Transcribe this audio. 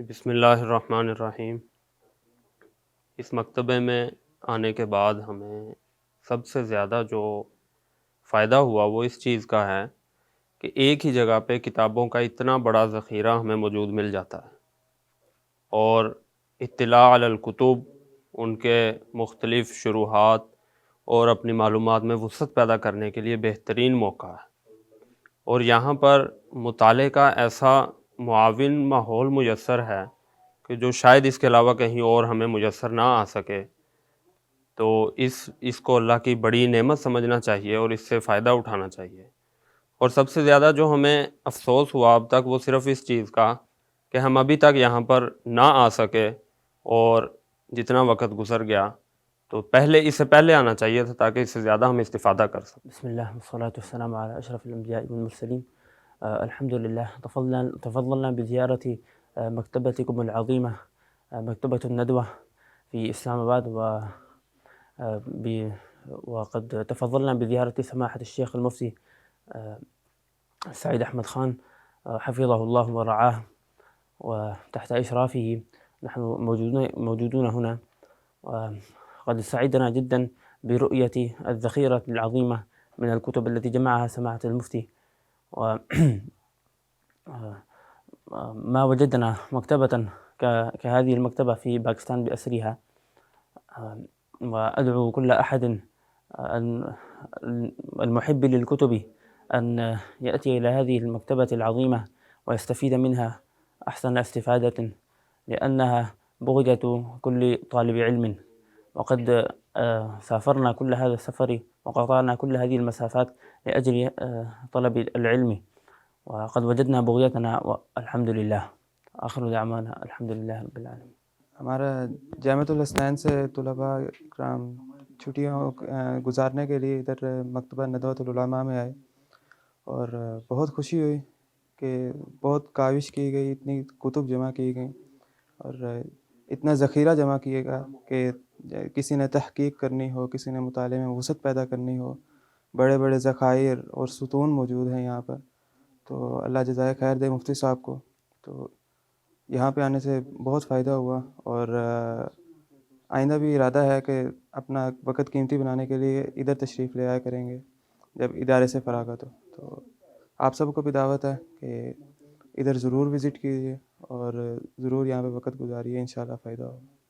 بسم اللہ الرحمن الرحیم۔ اس مکتبے میں آنے کے بعد ہمیں سب سے زیادہ جو فائدہ ہوا وہ اس چیز کا ہے کہ ایک ہی جگہ پہ کتابوں کا اتنا بڑا ذخیرہ ہمیں موجود مل جاتا ہے، اور اطلاع علی الکتب، ان کے مختلف شروحات اور اپنی معلومات میں وسعت پیدا کرنے کے لیے بہترین موقع ہے۔ اور یہاں پر مطالعے کا ایسا معاون ماحول میسر ہے کہ جو شاید اس کے علاوہ کہیں اور ہمیں میسر نہ آ سکے، تو اس کو اللہ کی بڑی نعمت سمجھنا چاہیے اور اس سے فائدہ اٹھانا چاہیے۔ اور سب سے زیادہ جو ہمیں افسوس ہوا اب تک وہ صرف اس چیز کا کہ ہم ابھی تک یہاں پر نہ آ سکے، اور جتنا وقت گزر گیا تو اس سے پہلے آنا چاہیے تھا تاکہ اس سے زیادہ ہم استفادہ کر سکیں۔ بسم اللہ والصلاة والسلام على أشرف الأنبياء والمرسلين. الحمد لله تفضلنا بزيارة مكتبتكم العظيمة، مكتبة الندوة في إسلام آباد، وقد تفضلنا بزيارة سماحة الشيخ المفتي سعيد أحمد خان حفظه الله ورعاه، وتحت إشرافه نحن موجودون هنا. قد سعدنا جدا برؤية الذخيرة العظيمة من الكتب التي جمعها سماحة المفتي، وما وجدنا مكتبة كهذه المكتبة في باكستان بأسرها. وأدعو كل أحد المحب للكتب أن يأتي إلى هذه المكتبة العظيمة ويستفيد منها أحسن استفادة، لأنها بغية كل طالب علم. وقد سافرنا كل هذا السفر وقطعنا كل هذه المسافات لأجل طلب العلم، وقد وجدنا بغيتنا والحمد لله. آخر دعوانا الحمد لله رب العالمين. ہمارا جامعۃ الحسنین سے طلباء کرام چھٹیاں گزارنے کے لیے ادھر مکتبہ ندوۃ العلماء میں آئے، اور بہت خوشی ہوئی کہ بہت کاوش کی گئی، اتنی کتب جمع کی گئیں اور اتنا ذخیرہ جمع کیے گا کہ کسی نے تحقیق کرنی ہو، کسی نے مطالعے میں وسعت پیدا کرنی ہو، بڑے بڑے ذخائر اور ستون موجود ہیں یہاں پر۔ تو اللہ جزائے خیر دے مفتی صاحب کو۔ تو یہاں پہ آنے سے بہت فائدہ ہوا، اور آئندہ بھی ارادہ ہے کہ اپنا وقت قیمتی بنانے کے لیے ادھر تشریف لے آیا کریں گے جب ادارے سے فراغت ہو۔ تو آپ سب کو بھی دعوت ہے کہ ادھر ضرور وزٹ کیجیے اور ضرور یہاں پہ وقت گزاریے، انشاءاللہ فائدہ ہوگا۔